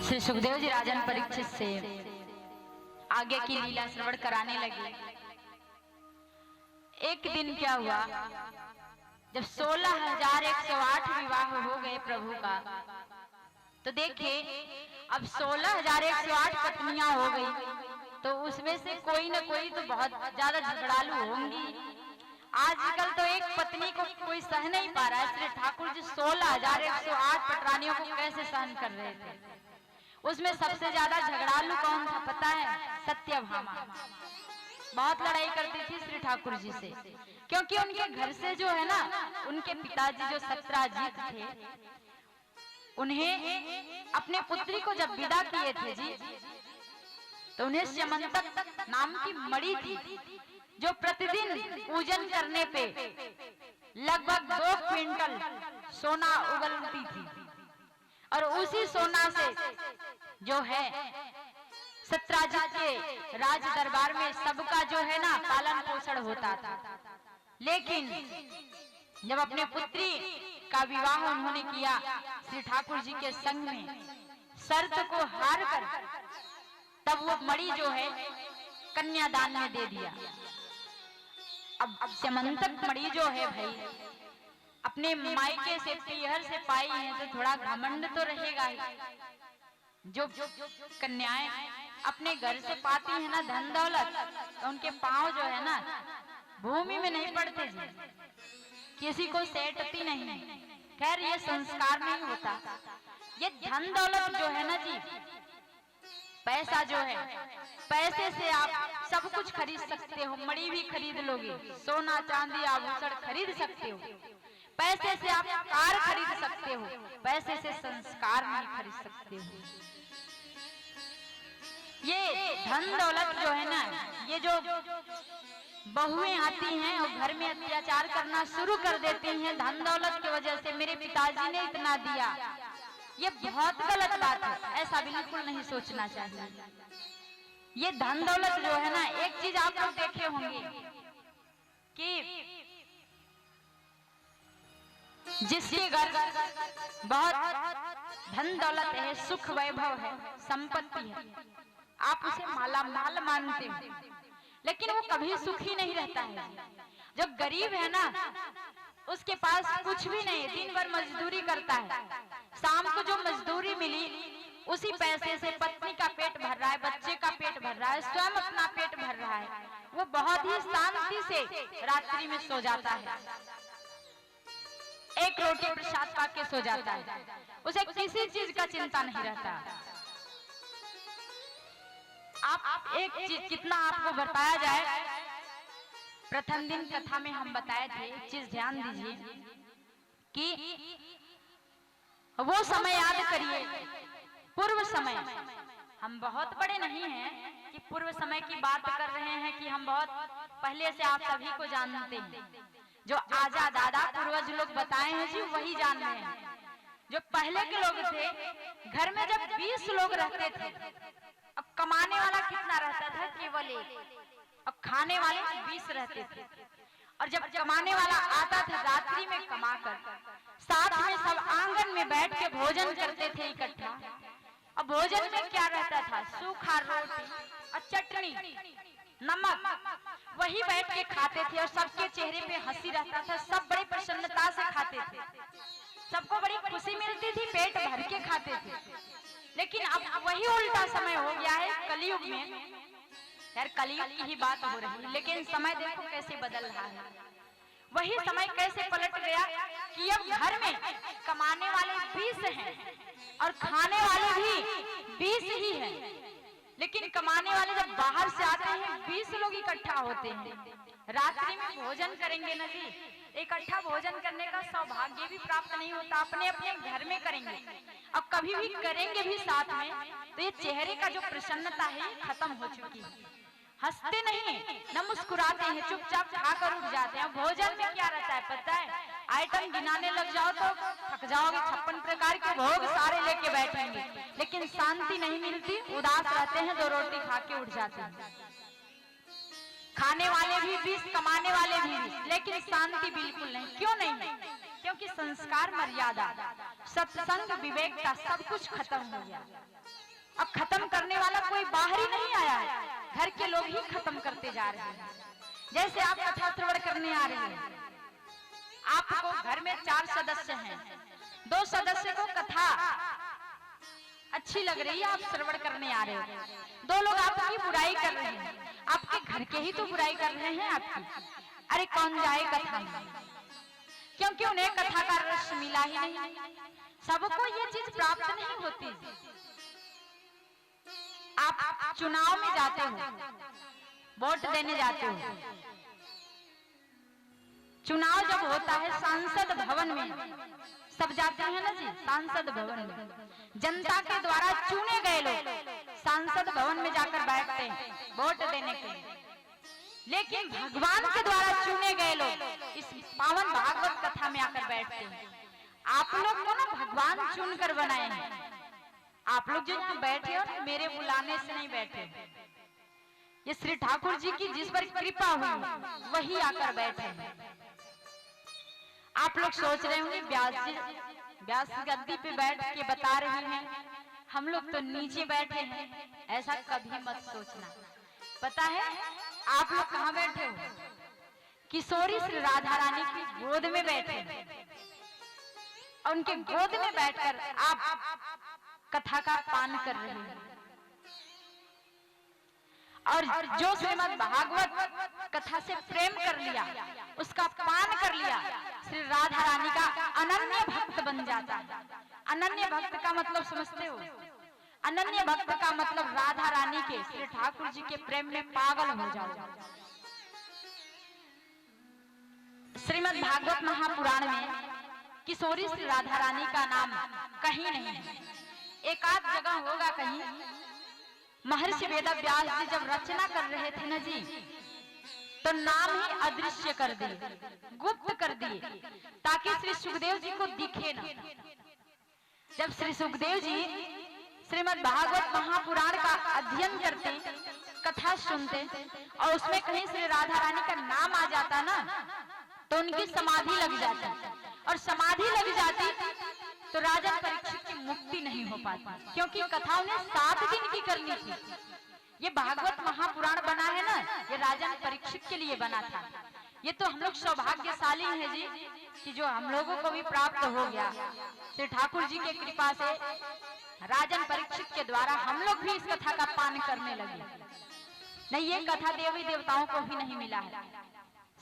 श्री सुखदेव जी राजन परीक्षित से आगे की लीला श्रवण कराने लगे। एक दिन क्या हुआ, जब 16,108 विवाह हो गए प्रभु का, तो देखिए अब 16,108 पत्नियां हो गई, तो उसमें से कोई न कोई तो बहुत ज्यादा झगड़ालू होंगी। आजकल तो एक पत्नी को कोई सह नहीं पा रहा है। श्री ठाकुर जी 16,108 पटरानियों को कैसे सहन कर रहे थे। उसमें सबसे ज्यादा झगड़ालू कौन था पता है? सत्यभामा। बहुत लड़ाई करती थी श्री ठाकुर जी से, क्योंकि उनके घर से जो है ना, उनके पिताजी जो सत्राजीत थे, उन्हें अपने पुत्री को जब विदा किए थे जी, तो उन्हें स्यमंतक नाम की मणि थी, जो प्रतिदिन पूजन करने पे लगभग 2 क्विंटल सोना उगलती थी, और उसी सोना से जो है सत्राजित के राज दरबार में सबका जो है ना पालन पोषण होता था। लेकिन जब अपने पुत्री का विवाह उन्होंने किया श्री ठाकुर जी के संग में, शर्त को हार कर, तब वो मणि जो है कन्यादान में दे दिया। अब स्यमंतक मणि जो है भाई, अपने मायके से पीहर से पाई है तो थोड़ा घमंड तो रहेगा ही। जो कन्याएं अपने घर से पाती है ना धन दौलत, तो उनके पांव जो है ना भूमि में नहीं पड़ते जी, किसी को सेटती नहीं। खैर ये संस्कार नहीं होता। ये धन दौलत जो है ना जी, पैसा जो है, पैसे से आप सब कुछ खरीद सकते हो। मणि भी खरीद लोगे, सोना चांदी आभूषण खरीद सकते हो। पैसे से आप कार खरीद सकते हो, पैसे से संस्कार नहीं खरीद सकते हो। ये धन दौलत जो है ना, ये जो बहुएं आती हैं और घर में अत्याचार करना शुरू कर देती हैं धन दौलत की वजह से, मेरे पिताजी ने इतना दिया, ये बहुत गलत बात है। ऐसा बिल्कुल नहीं सोचना चाहिए। ये धन दौलत जो है ना, एक चीज आप लोग देखे होंगे कि जिसके घर बहुत धन दौलत है, सुख वैभव है, संपत्ति है, आप उसे माला माल मानते हो, लेकिन वो कभी सुखी नहीं रहता है। जो गरीब है ना, उसके पास कुछ भी नहीं, दिन भर मजदूरी करता है, शाम को जो मजदूरी मिली उसी पैसे से पत्नी का पेट भर रहा है, बच्चे का पेट भर रहा है, स्वयं अपना पेट भर रहा है। वो बहुत ही शांति से रात्रि में सो जाता है, एक रोटी प्रसाद पा के सो जाता है, उसे किसी चीज का चिंता नहीं रहता। आप एक चीज कितना आपको बताया जाए, प्रथम दिन कथा में हम बताए थे, एक चीज ध्यान दीजिए कि वो समय याद करिए, पूर्व समय। हम बहुत बड़े नहीं हैं कि पूर्व समय की बात कर रहे हैं कि हम बहुत पहले से आप सभी को जानते हैं। जो आजा दादा पूर्वज लोग बताए हैं जी, वही जान रहे हैं। जो पहले के लोग थे, घर में जब 20 लोग रहते थे, अब कमाने वाला कितना रहता था? केवल एक, अब खाने वाले 20 रहते थे। और जब कमाने वाला आता था रात्रि में कमाकर, साथ में सब आंगन में बैठ के भोजन करते थे इकट्ठा। अब भोजन में क्या रहता था? सूखा रोटी और चटनी, नमक, वही बैठ के खाते थे, और सबके चेहरे पे हंसी रहता था, सब बड़ी प्रसन्नता से खाते थे, सबको बड़ी खुशी मिलती थी, पेट भर के खाते थे। लेकिन अब वही उल्टा समय हो गया है कलयुग में। यार कलयुग की ही बात हो रही है, लेकिन समय देखो कैसे बदल रहा है। वही समय कैसे पलट गया कि अब घर में कमाने वाले 20 हैं और खाने वाले भी 20 ही हैं। लेकिन कमाने वाले जब बाहर से आते हैं 20 लोग इकट्ठा होते हैं। रात्रि में भोजन करेंगे ना जी, इकट्ठा भोजन करने का सौभाग्य भी प्राप्त नहीं होता, अपने अपने घर में करेंगे। अब कभी भी करेंगे भी साथ में, तो ये चेहरे का जो प्रसन्नता है खत्म हो चुकी है। हंसते नहीं, न मुस्कुराते हैं, चुपचाप खाकर उठ जाते हैं। भोजन में क्या रहता है पता है? आइटम गिनाने लग जाओ तो थक जाओगे, 56 प्रकार के भोग सारे लेके बैठेंगे, लेकिन शांति नहीं मिलती, उदास रहते हैं, 2 रोटी खा के उठ जाते हैं। खाने वाले भी 20, कमाने वाले भी 20, लेकिन शांति बिल्कुल नहीं। क्यों नहीं? क्योंकि संस्कार, मर्यादा, सत्संग, विवेकता सब कुछ खत्म हो गया। अब खत्म करने वाला कोई बाहरी नहीं आया है, घर के लोग ही खत्म करते जा रहे हैं। जैसे आप कथा श्रवण करने आ रहे हैं, आपको घर में 4 सदस्य हैं, 2 सदस्य को कथा अच्छी लग रही है, आप श्रवण करने आ रहे हो, 2 लोग आपकी बुराई कर रहे हैं, आपके घर के ही तो बुराई कर रहे हैं आपकी। अरे कौन जाए कथा में, क्योंकि उन्हें कथा का रस मिला ही नहीं। सबको ये चीज प्राप्त नहीं होती। आप चुनाव में जाते हो, वोट देने जाते हो, चुनाव जब होता है सांसद भवन में, सब जाते हैं ना जी सांसद भवन में, जनता के द्वारा चुने गए लोग सांसद भवन में जाकर बैठते हैं वोट देने के लिए। लेकिन भगवान के द्वारा चुने गए लोग इस पावन भागवत कथा में आकर बैठते हैं। आप लोग को ना भगवान चुनकर बनाए हैं। आप लोग जो बैठे हो ना, मेरे बुलाने से नहीं बैठे, ये श्री ठाकुर जी की जिस पर कृपा हुई वही आकर बैठे हैं। आप लोग सोच रहे होंगे व्यास गद्दी पे बैठ के बता रही हैं, हम लोग तो नीचे बैठे हैं। ऐसा कभी मत सोचना। पता है आप लोग कहाँ बैठे हो? किशोरी श्री राधा रानी की गोद में बैठे हैं, और उनके गोद में बैठकर आप कथा का पान कर रहे हैं। और जो श्रीमद् भागवत कथा से प्रेम कर लिया, उसका पान कर लिया, श्री राधा रानी का अनन्य भक्त बन जाता है। अनन्य भक्त का मतलब समझते हो? अनन्य भक्त का मतलब राधा रानी के, श्री ठाकुर जी के प्रेम में पागल हो जाओ। श्रीमद् भागवत महापुराण में किशोरी श्री राधा रानी का नाम कहीं नहीं है। एक आध जगह होगा कहीं। महर्षि वेद व्यास जी जब रचना कर रहे थे ना जी, तो नाम ही अदृश्य कर दिए, गुप्त कर दिए, ताकि श्री सुखदेव जी को दिखे ना। जब श्री सुखदेव जी श्रीमद् भागवत महापुराण का अध्ययन करते, कथा सुनते, और उसमें कहीं श्री राधा रानी का नाम आ जाता ना, तो उनकी समाधि लग जाती, और समाधि लग जाती तो राजन परीक्षित की मुक्ति नहीं हो पाती, क्योंकि कथा उन्हें 7 दिन की करनी थी। ये भागवत महापुराण बना है ना, ये राजन परीक्षित के लिए बना था। ये तो हम लोग सौभाग्यशाली हैं जी कि जो हम लोगों को भी प्राप्त हो गया। श्री ठाकुर जी के कृपा से राजन परीक्षित के द्वारा हम लोग भी इस कथा का पान करने लगे। नहीं, ये कथा देवी देवताओं को भी नहीं मिला है।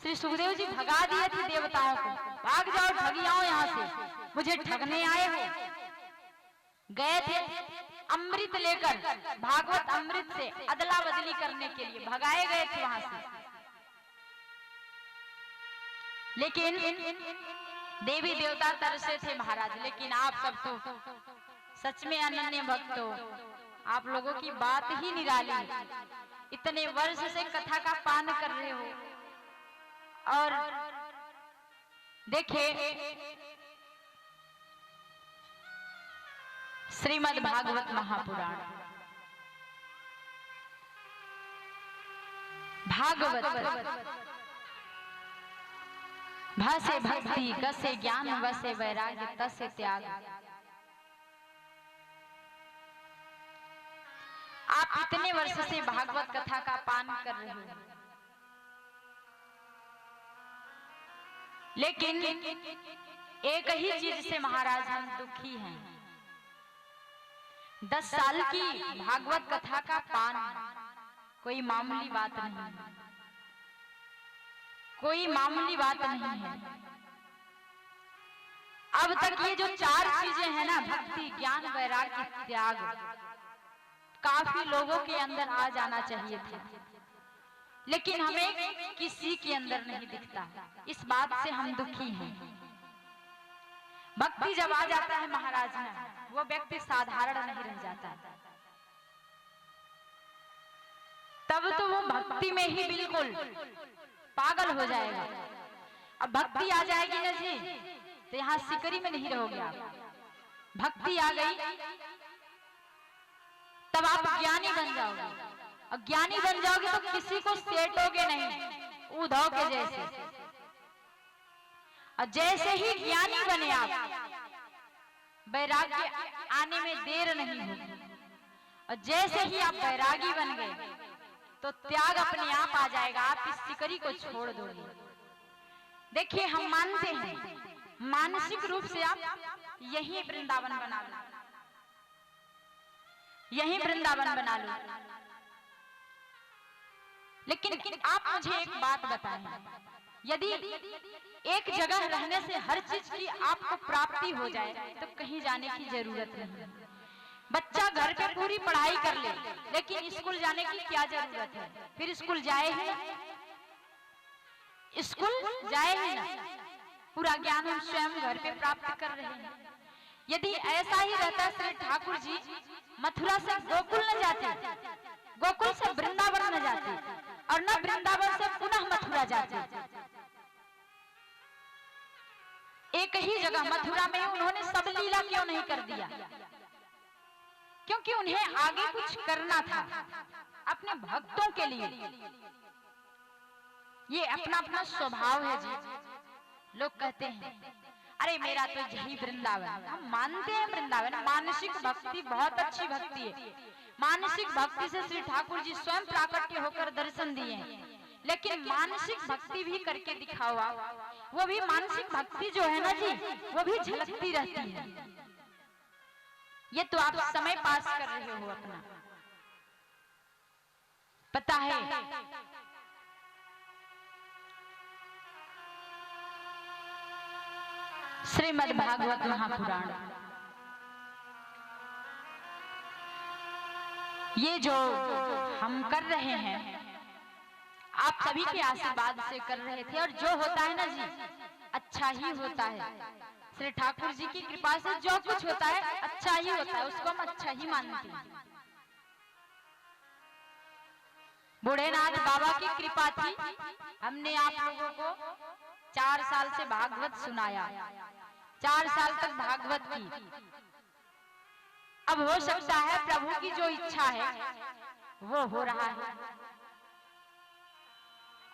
श्री सुखदेव जी भगा दिए थे देवताओं को, भाग जाओ ठगियाओ यहाँ से, मुझे ठगने आए हो। गए थे अमृत लेकर, भागवत अमृत से अदला बदली करने के लिए भगाए गए थे वहां से। लेकिन देवी देवता तरसे थे महाराज। लेकिन आप सब तो सच में अनन्य भक्त हो, आप लोगों की बात ही निराली। इतने वर्ष से कथा का पान कर रहे हो, और देखिए श्रीमद् भागवत महापुराण, भागवत भासे भक्ति, गसे ज्ञान, वसे वैराग्य, तसे त्याग। आप इतने वर्ष से भागवत कथा का पान कर रहे हो, लेकिन एक ही चीज से महाराज हम दुखी हैं। 10 साल की भागवत कथा का पान कोई मामूली बात नहीं है, कोई मामूली बात नहीं है। अब तक ये जो 4 चीजें हैं ना, भक्ति, ज्ञान, वैराग्य, त्याग, काफी लोगों के अंदर आ जाना चाहिए था, लेकिन हमें किसी के अंदर नहीं दिखता। इस बात से हम दुखी हैं। भक्ति जब आ जाता है महाराज में, वो व्यक्ति साधारण नहीं रह जाता, तब तो वो भक्ति में ही बिल्कुल पागल हो जाएगा। अब भक्ति आ जाएगी ना जी, तो यहाँ सिकरी में नहीं रहोगे आप। भक्ति आ गई तब आप ज्ञानी बन जाओगे, और ज्ञानी बन जाओगे तो किसी को सेटोगे नहीं, उद्धव के जैसे। और जैसे ही ज्ञानी बने आप, वैराग्य आने में देर नहीं होगी। और जैसे ही आप वैरागी बन गए तो त्याग अपने आप आ जाएगा, आप इस सिकरी को छोड़ दोगे। देखिए, हम मानते हैं मानसिक रूप से आप यही वृंदावन बना लो, यही वृंदावन बना लो, लेकिन आप मुझे एक बात बताएं, यदि एक जगह रहने से हर चीज की आपको प्राप्ति हो जाए तो कहीं जाने की जरूरत नहीं। बच्चा घर पे पूरी पढ़ाई कर ले, लेकिन स्कूल जाने की क्या जरूरत है? फिर स्कूल जाए ही ना, स्कूल जाए ही ना, पूरा ज्ञान हम स्वयं घर पे प्राप्त कर रहे हैं। यदि ऐसा ही रहता, श्री ठाकुर जी मथुरा से गोकुल न जाते, गोकुल से वृंदावन न जाते, और न वृंदावन से पुनः मथुरा जाते। एक ही जगह मथुरा में उन्होंने सब लीला क्यों नहीं कर दिया? क्योंकि उन्हें आगे कुछ करना था अपने भक्तों के लिए। ये अपना अपना स्वभाव है जी। लोग कहते हैं अरे मेरा तो यही वृंदावन। हम मानते हैं वृंदावन मानसिक भक्ति बहुत अच्छी भक्ति है। मानसिक भक्ति से श्री ठाकुर जी स्वयं प्राकट्य होकर दर्शन दिए हैं, लेकिन मानसिक भक्ति भी करके दिखाओ आप, वो भी मानसिक भक्ति जो है ना जी, वो भी झलकती रहती है। ये तो आप समय पास कर रहे हो अपना। पता है श्रीमद् भागवत महापुराण, ये जो हम कर रहे हैं आप सभी के आशीर्वाद से कर रहे थे, और जो होता है ना जी अच्छा ही होता है। श्री ठाकुर जी की कृपा से जो कुछ होता है अच्छा ही होता है, उसको हम अच्छा ही मानते हैं। बूढ़ेनाथ बाबा की कृपा थी, हमने आप लोगों को 4 साल से भागवत सुनाया, 4 साल तक भागवत की। अब हो सकता है प्रभु की जो इच्छा है वो हो रहा है,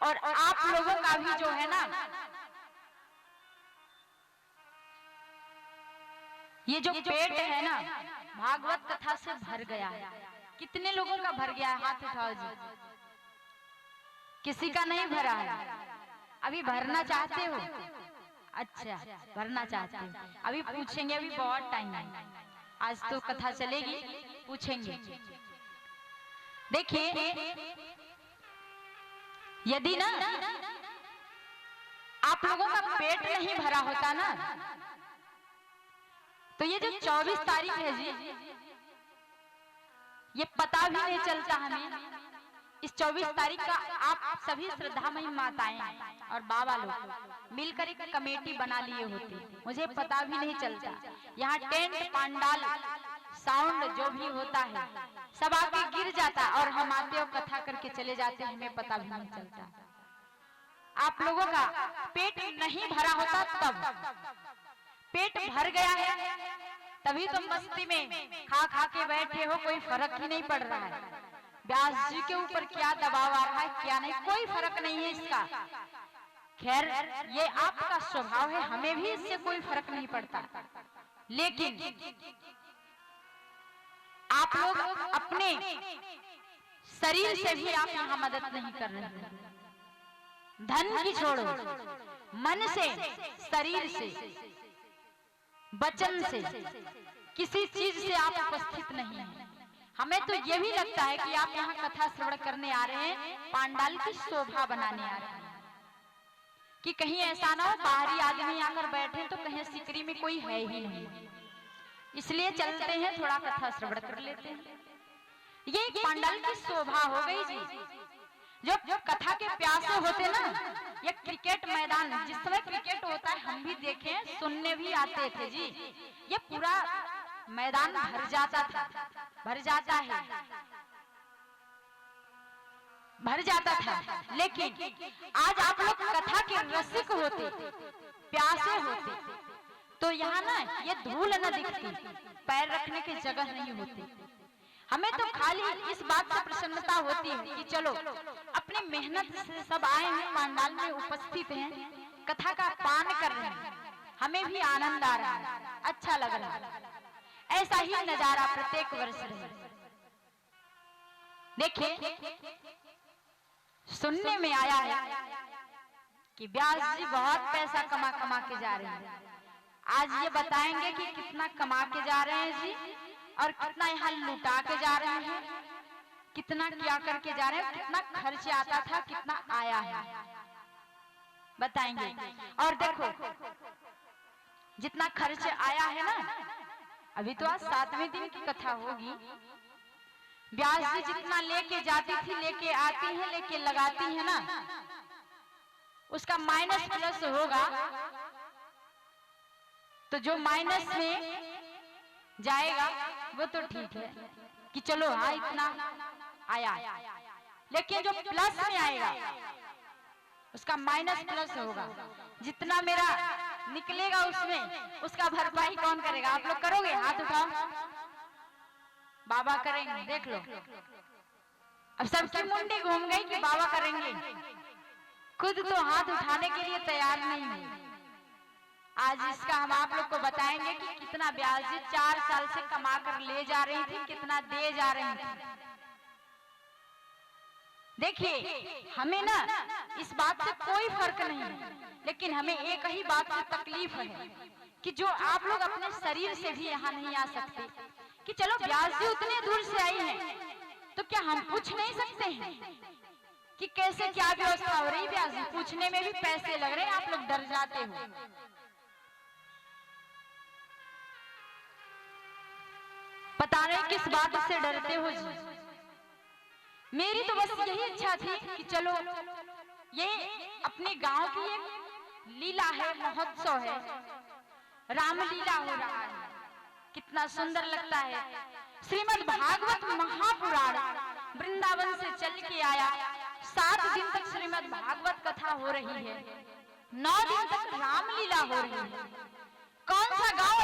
और आप लोगों का भी जो है ना, ये जो पेट है ना भागवत कथा से भर गया है। कितने लोगों का भर गया है? हाथ उठाओ जी। किसी का नहीं भरा है। अभी भरना चाहते हो? अच्छा, भरना चाहते हो। अभी पूछेंगे, अभी बहुत टाइम है, आज तो कथा चलेगी, पूछेंगे। देखिए, यदि ना आप लोगों का पेट नहीं भरा होता ना, तो ये जो 24 तारीख है जी, ये पता भी नहीं चलता हमें। इस 24 तारीख का आप सभी श्रद्धामयी माताएं और बाबा लोग मिलकर एक कमेटी बना लिए होते, मुझे पता भी नहीं चलता। यहाँ टेंट पंडाल साउंड जो भी होता है सब आके गिर जाता, और हम आते और कथा करके चले जाते, हमें पता भी नहीं चलता। आप लोगों का पेट नहीं भरा होता, तब पेट भर गया है तभी तो मस्ती में खा खा के बैठे हो, कोई फर्क ही नहीं पड़ रहा है। व्यास जी के ऊपर क्या दबाव आ रहा है क्या नहीं, कोई फर्क नहीं है इसका। खैर, ये आपका स्वभाव है, हमें भी इससे कोई फर्क नहीं पड़ता। लेकिन आप लोग अपने शरीर से भी आप यहाँ मदद नहीं कर रहे हैं। धन की छोड़ो, मन से, शरीर से, वचन से, किसी चीज से आप उपस्थित नहीं हैं। हमें तो ये भी लगता है कि आप यहाँ कथा श्रवण करने आ रहे हैं, पांडाल की शोभा बनाने आ रहे हैं, कि कहीं ऐसा ना हो बाहरी आदमी आकर बैठे तो कहीं सिकरी में कोई है ही नहीं, इसलिए चलते हैं थोड़ा कथा श्रवण कर लेते हैं। ये एक पांडाल की शोभा हो गई जी। जो कथा के प्यासे होते ना, ये क्रिकेट मैदान, जिस समय क्रिकेट होता है हम भी देखे, सुनने भी आते थे जी, ये पूरा मैदान भर जाता था, भर जाता है, भर जाता था। लेकिन आज आप लोग कथा के रसिक होते, प्यासे होते, तो यहाँ ना ये धूल न दिखती, पैर रखने की जगह नहीं होती। हमें तो खाली इस बात से प्रसन्नता होती है कि चलो अपनी मेहनत से सब आए हैं, पांडाल में उपस्थित हैं, कथा का पान कर रहे हैं, हमें भी आनंद आ रहा है, अच्छा लग रहा है। ऐसा ही नजारा प्रत्येक वर्ष रहे। देखिए, सुनने में आया है कि व्यास जी बहुत पैसा कमा कमा के जा रहे हैं। आज ये बताएंगे कि कितना कमा के जा रहे हैं जी, और कितना यहाँ लुटा के जा रहे हैं, कितना क्या करके जा रहे हैं, कितना खर्च आता था, कितना आया है, बताएंगे। और देखो, जितना खर्च आया है ना, अभी तो आज 7वें दिन की कथा होगी, व्यास जी जितना लेके जाती थी, लेके आती है, लेके लगाती है ना, उसका माइनस प्लस होगा। तो जो माइनस में जाएगा वो तो ठीक है कि चलो हाँ इतना आया, लेकिन जो प्लस में आएगा उसका माइनस प्लस होगा। जितना मेरा निकलेगा उसमें उसका भरपाई कौन करेगा? आप लोग करोगे? हाथ उठाओ। बाबा करेंगे, देख लो। अब सबकी मुंडी घूम गई कि बाबा करेंगे, खुद तो हाथ उठाने के लिए तैयार नहीं है। आज इसका हम आप लोग को बताएंगे कि कितना व्यास जी 4 साल से कमा कर ले जा रही थी, कितना दे जा रही थी। देखिए, हमें ना इस बात से कोई फर्क नहीं है, लेकिन हमें एक ही बात से तकलीफ है कि जो आप लोग अपने शरीर से भी यहाँ नहीं आ सकते, कि चलो व्यास जी उतने दूर से आई हैं, तो क्या हम पूछ नहीं सकते हैं कि कैसे क्या व्यवस्था हो रही? व्यास जी पूछने में भी पैसे लग रहे हैं, आप लोग डर जाते हो। पता नहीं किस बात से डरते हो जी। मेरी तो बस यही इच्छा थी कि चलो ये अपने गांव की एक लीला है, महोत्सव है, रामलीला हो रहा है, कितना सुंदर लगता है। श्रीमद् भागवत महापुराण वृंदावन से चल के आया, 7 दिन तक श्रीमद् भागवत कथा हो रही है, 9 दिन तक रामलीला हो रही है। कौन सा गांव